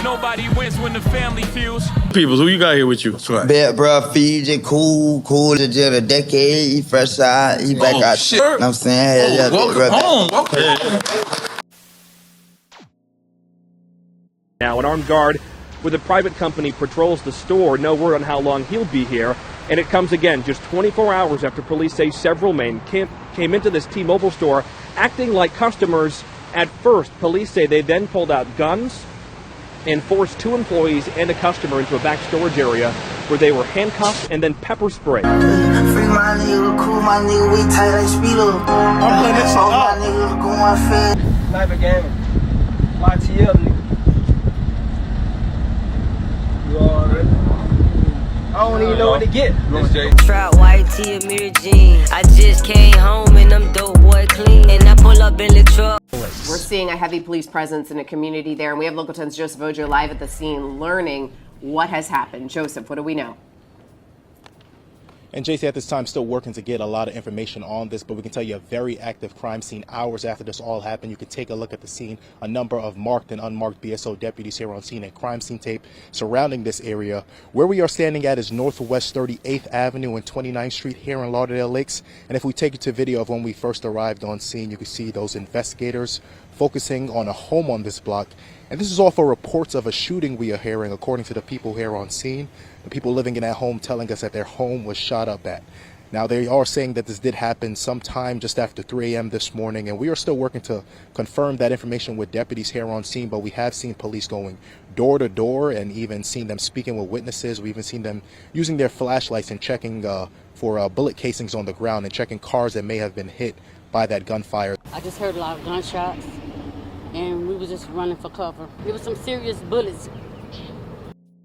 Nobody wins when the family feels. Peoples, who you got here with you? That's right. Bet, bro, Fiji, cool to just a decade. He fresh out, he back out. Shit. You know what I'm saying? Yeah, Welcome home. Welcome. Now, an armed guard with a private company patrols the store. No word on how long he'll be here. And it comes again just 24 hours after police say several men came into this T-Mobile store acting like customers at first. Police say they then pulled out guns and forced 2 employees and a customer into a back storage area where they were handcuffed and then pepper sprayed. Free my nigga, cool my nigga, we tight like Speedo. I'm playing this shit up. My nigga going fast. Sniper Gaming. YTL nigga. You already? I don't even know what to get. Trap white tee and mirror jeans. I just came home and I'm dope boy clean. And I pull up in the truck. We're seeing a heavy police presence in a community there, and we have Local 10's Joseph Ojo live at the scene learning what has happened. Joseph, what do we know? And JC, at this time, still working to get a lot of information on this, but we can tell you a very active crime scene hours after this all happened. You can take a look at the scene. A number of marked and unmarked BSO deputies here on scene and crime scene tape surrounding this area. Where we are standing at is Northwest 38th Avenue and 29th Street here in Lauderdale Lakes. And if we take you to video of when we first arrived on scene, you can see those investigators focusing on a home on this block. And this is all for reports of a shooting we are hearing, according to the people here on scene. The people living in that home telling us that their home was shot up at. Now, they are saying that this did happen sometime just after 3 a.m. this morning, and we are still working to confirm that information with deputies here on scene, but we have seen police going door to door and even seen them speaking with witnesses. We've even seen them using their flashlights and checking for bullet casings on the ground and checking cars that may have been hit by that gunfire. I just heard a lot of gunshots, and we were just running for cover. There was some serious bullets.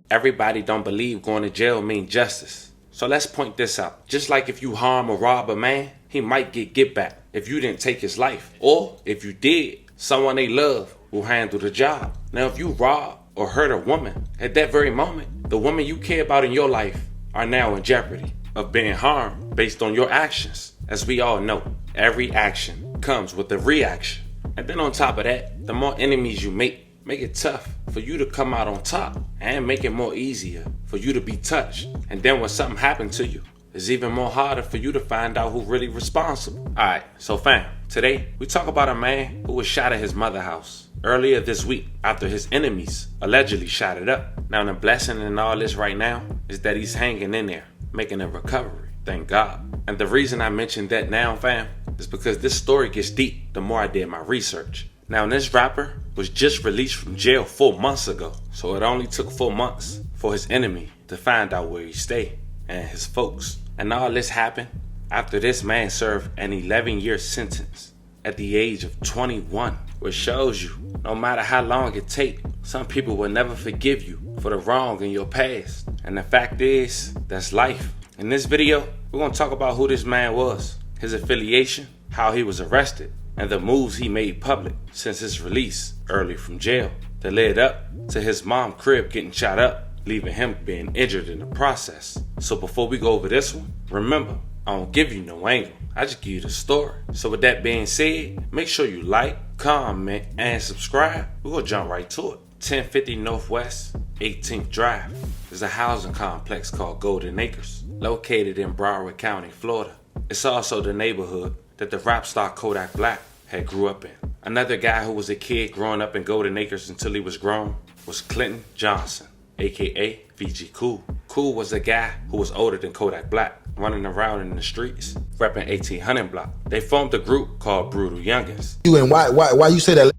Everybody don't believe going to jail means justice. So let's point this out. Just like if you harm or rob a man, he might get back if you didn't take his life. Or if you did, someone they love will handle the job. Now, if you rob or hurt a woman, at that very moment, the woman you care about in your life are now in jeopardy of being harmed based on your actions. As we all know, every action comes with a reaction. And then on top of that, the more enemies you make it tough for you to come out on top and make it more easier for you to be touched. And then when something happened to you, it's even more harder for you to find out who's really responsible. Alright, so fam, today we talk about a man who was shot at his mother's house earlier this week after his enemies allegedly shot it up. Now the blessing in all this right now is that he's hanging in there, making a recovery. Thank God. And the reason I mentioned that now, fam, is because this story gets deep the more I did my research. Now, this rapper was just released from jail 4 months ago, so it only took 4 months for his enemy to find out where he stayed and his folks. And all this happened after this man served an 11-year sentence at the age of 21, which shows you no matter how long it takes, some people will never forgive you for the wrong in your past. And the fact is, that's life. In this video, we're going to talk about who this man was, his affiliation, how he was arrested, and the moves he made public since his release early from jail that led up to his mom's crib getting shot up, leaving him being injured in the process. So before we go over this one, remember, I don't give you no angle, I just give you the story. So with that being said, make sure you like, comment, and subscribe. We're gonna jump right to it. 1050 Northwest 18th Drive is a housing complex called Golden Acres, located in Broward County, Florida. It's also the neighborhood that the rap star Kodak Black had grew up in. Another guy who was a kid growing up in Golden Acres until he was grown was Clinton Johnson, aka VG Cool. Cool was a guy who was older than Kodak Black, running around in the streets, repping 1800 block. They formed a group called Brutal Youngins. You and why you say that?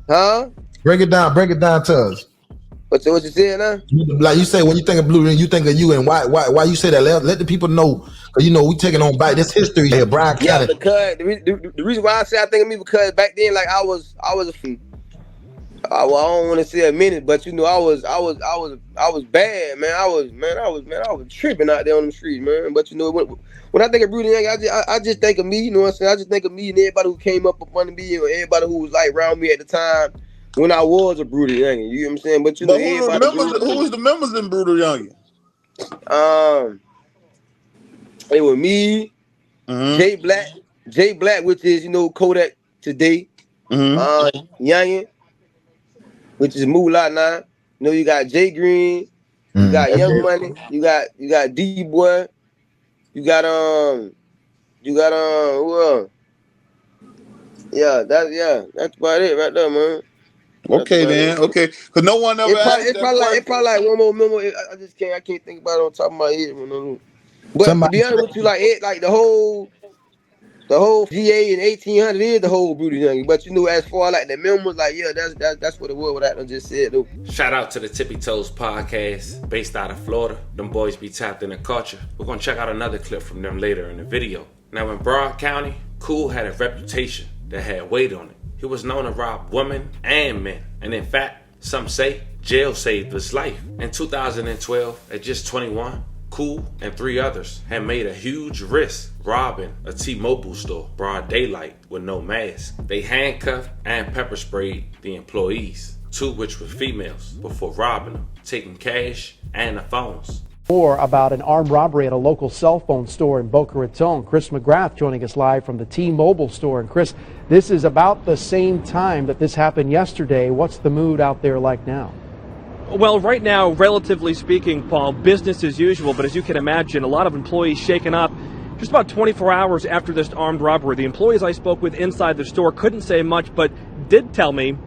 Huh? Break it down to us. What you saying now? Like you say, when you think of Blue, you think of you, and why you say that? Let the people know, cause you know we taking on back this history here, Bryan County. Yeah, because the reason why I say I think of me because back then, like I don't want to say a minute, but you know I was bad, man. I was tripping out there on the streets, man. But you know when I think of Brutal Young, I just think of me, you know what I'm saying? I just think of me and everybody who came up under me, and everybody who was like around me at the time. When I was a Brutal Youngin, you know what I'm saying? But you know, who was the members in Brutal Youngin? It was me, Jay Black, which is, you know, Kodak today. Youngin, which is Moolah now. You know, you got Jay Green, you got Young Money, you got D Boy, you got who else? Yeah, that's about it right there, man. Okay, then. Okay, because no one ever asked It's probably like one more memo. I can't think about it on top of my head, man. But to be honest with you, like the whole GA and 1800 is the whole Brutal Youngin. But you know, as far like the memos, like that's what it was. What I just said though. Shout out to the Tippy Toes podcast, based out of Florida. Them boys be tapped in the culture. We're gonna check out another clip from them later in the video. Now in Broward County, Cool had a reputation that had weight on it. He was known to rob women and men, and in fact, some say jail saved his life. In 2012, at just 21, Cool and 3 others had made a huge risk robbing a T-Mobile store, broad daylight, with no mask. They handcuffed and pepper sprayed the employees, 2 which were females, before robbing them, taking cash and the phones. More about an armed robbery at a local cell phone store in Boca Raton. Chris McGrath joining us live from the T-Mobile store. And Chris, this is about the same time that this happened yesterday. What's the mood out there like now? Well, right now, relatively speaking, Paul, business as usual. But as you can imagine, a lot of employees shaken up. Just about 24 hours after this armed robbery, the employees I spoke with inside the store couldn't say much, but did tell me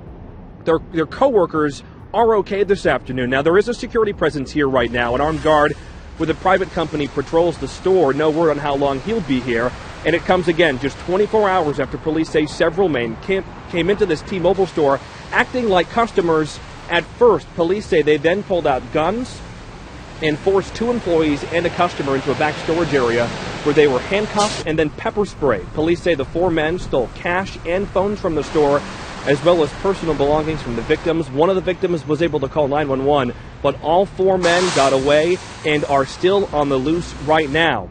their coworkers are okay this afternoon. Now, there is a security presence here right now. An armed guard with a private company patrols the store. No word on how long he'll be here. And it comes again just 24 hours after police say several men came into this T-Mobile store acting like customers at first. Police say they then pulled out guns and forced 2 employees and a customer into a back storage area where they were handcuffed and then pepper sprayed. Police say the 4 men stole cash and phones from the store, as well as personal belongings from the victims. One of the victims was able to call 911, but all 4 men got away and are still on the loose right now.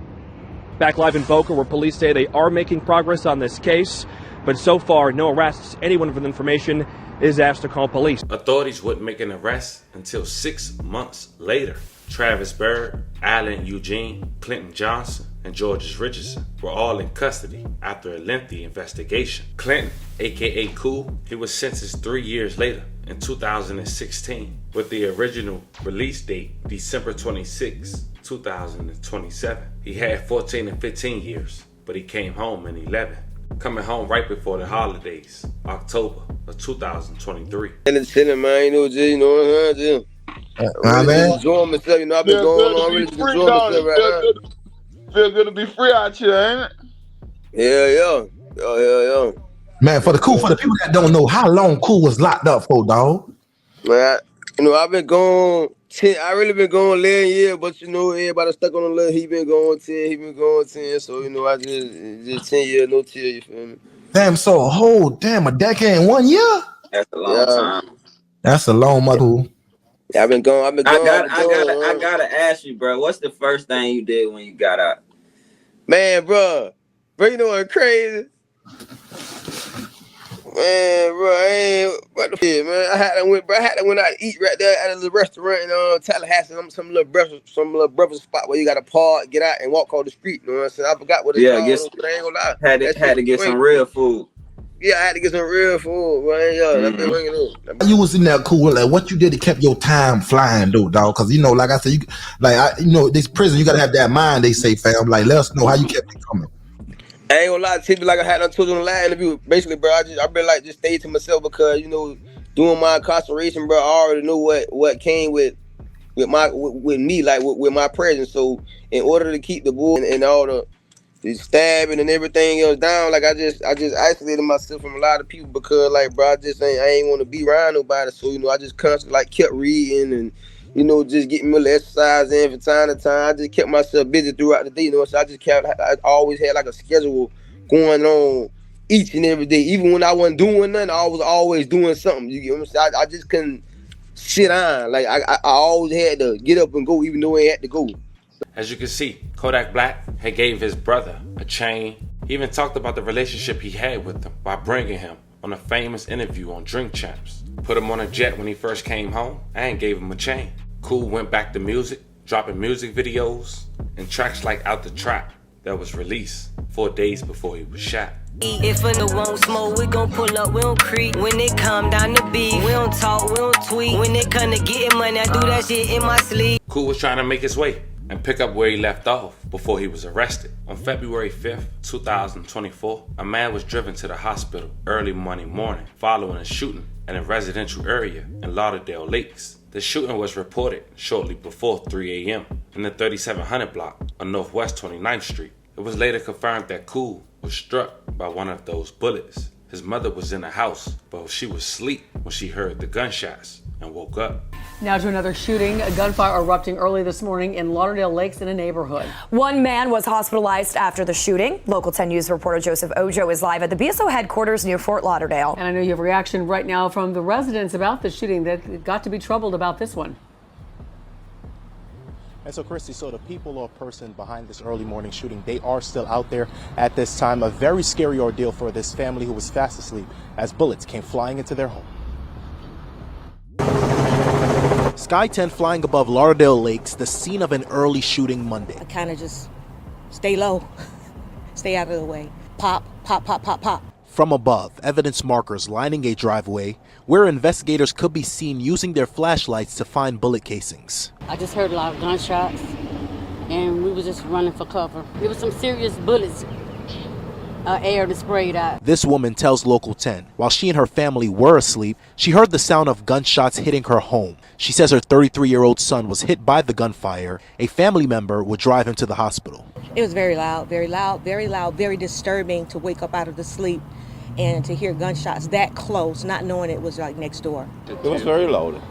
Back live in Boca, where police say they are making progress on this case, but so far, no arrests. Anyone with information is asked to call police. Authorities wouldn't make an arrest until 6 months later. Travis Bird, Allen Eugene, Clinton Johnson, and Georges Richardson were all in custody after a lengthy investigation. Clinton, aka Cool, he was sentenced 3 years later in 2016, with the original release date December 26, 2027. He had 14 and 15 years, but he came home in 11, coming home right before the holidays, October of 2023. And it's chilling, man. You know, just man. enjoying myself. You know, I've been going on. I'm really just enjoying myself right now. Feel good to be free out here, ain't it? Yeah. Man, for the people that don't know, how long Cool was locked up for, dog? Man, I've been going 10. I really been going 11 years, but everybody stuck on the list. He been going 10. He been going 10. So I just 10 years, no tear. You feel me? Damn, so a decade and 1 year? That's a long time. That's a long mother. Yeah, I've been going. I gotta ask you, bro. What's the first thing you did when you got out? Man, bro, you know what's crazy? Man, bro, what the fuck, man? I had to went out to eat right there at a little restaurant in Tallahassee. Some little breakfast spot where you got to park, get out, and walk on the street. You know what I'm saying? I forgot what it's called. But I ain't gonna lie. Had to get some real food. Yeah, I had to get some real food, man. That been ringing up. You was in there Cool, like what you did to keep your time flying, though, dog. Because like I said, this prison, you gotta have that mind. They say, fam. Like, let us know how you kept it coming. I ain't gonna lie to you, like I had told you in the last interview. Basically, bro, I been like just stayed to myself because doing my incarceration, bro, I already knew what came with me, like with my presence. So in order to keep the bull and all the stabbing and everything else down, like I just isolated myself from a lot of people because, like, bro, I ain't want to be around nobody. So I just constantly like kept reading and just getting a little exercise in from time to time. I just kept myself busy throughout the day, so I always had like a schedule going on each and every day. Even when I wasn't doing nothing, I was always doing something. You get what I'm saying? I just couldn't sit down. Like I always had to get up and go, even though I had to go. As you can see, Kodak Black had gave his brother a chain. He even talked about the relationship he had with him by bringing him on a famous interview on Drink Champs. Put him on a jet when he first came home and gave him a chain. Cool went back to music, dropping music videos and tracks like Out the Trap that was released 4 days before he was shot. If a nigga won't smoke, we gon' pull up, we don't creep. When it come down to beef, we don't talk, we don't tweet. When it come to getting money, I do that shit in my sleep. Cool was trying to make his way and pick up where he left off before he was arrested. On February 5th, 2024, a man was driven to the hospital early Monday morning following a shooting in a residential area in Lauderdale Lakes. The shooting was reported shortly before 3 a.m. in the 3700 block on Northwest 29th Street. It was later confirmed that Cool was struck by one of those bullets. His mother was in the house, but she was asleep when she heard the gunshots and woke up. Now to another shooting. A gunfire erupting early this morning in Lauderdale Lakes in a neighborhood. One man was hospitalized after the shooting. Local 10 News reporter Joseph Ojo is live at the BSO headquarters near Fort Lauderdale. And I know you have a reaction right now from the residents about the shooting that got to be troubled about this one. And so, Christy, so the people or person behind this early morning shooting, they are still out there at this time. A very scary ordeal for this family who was fast asleep as bullets came flying into their home. Sky 10 flying above Lauderdale Lakes, the scene of an early shooting Monday. I kind of just stay low, stay out of the way. Pop, pop, pop, pop, pop. From above, evidence markers lining a driveway where investigators could be seen using their flashlights to find bullet casings. I just heard a lot of gunshots, and we were just running for cover. There was some serious bullets, air that sprayed out. This woman tells Local 10, while she and her family were asleep, she heard the sound of gunshots hitting her home. She says her 33-year-old son was hit by the gunfire. A family member would drive him to the hospital. It was very loud, very loud, very loud, very disturbing to wake up out of the sleep and to hear gunshots that close, not knowing it was like next door. It was very loud,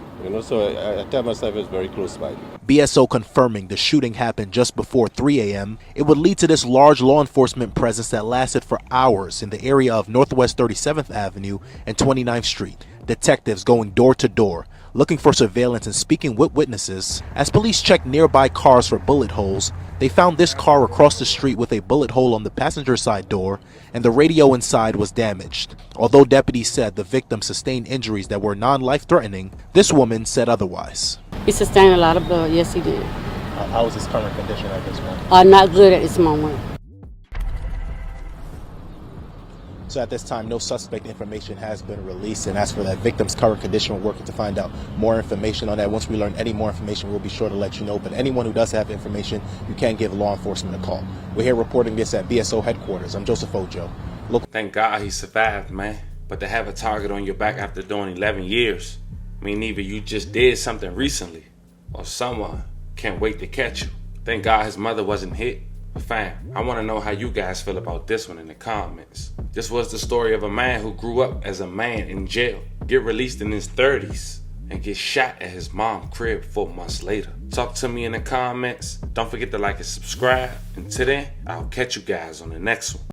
so I tell myself it's very close by. BSO confirming the shooting happened just before 3 a.m. It would lead to this large law enforcement presence that lasted for hours in the area of Northwest 37th Avenue and 29th Street. Detectives going door to door, looking for surveillance and speaking with witnesses. As police checked nearby cars for bullet holes, they found this car across the street with a bullet hole on the passenger side door, and the radio inside was damaged. Although deputies said the victim sustained injuries that were non-life-threatening, this woman said otherwise. He sustained a lot of blood, yes he did. How is his current condition at this moment? Not good at this moment. So at this time, no suspect information has been released. And as for that victim's current condition, we're working to find out more information on that. Once we learn any more information, we'll be sure to let you know. But anyone who does have information, you can give law enforcement a call. We're here reporting this at BSO headquarters. I'm Joseph Ojo. Thank God he survived, man. But to have a target on your back after doing 11 years, I mean, either you just did something recently or someone can't wait to catch you. Thank God his mother wasn't hit. But fam, I want to know how you guys feel about this one in the comments. This was the story of a man who grew up as a man in jail, get released in his 30s, and get shot at his mom's crib 4 months later. Talk to me in the comments. Don't forget to like and subscribe. Until then, I'll catch you guys on the next one.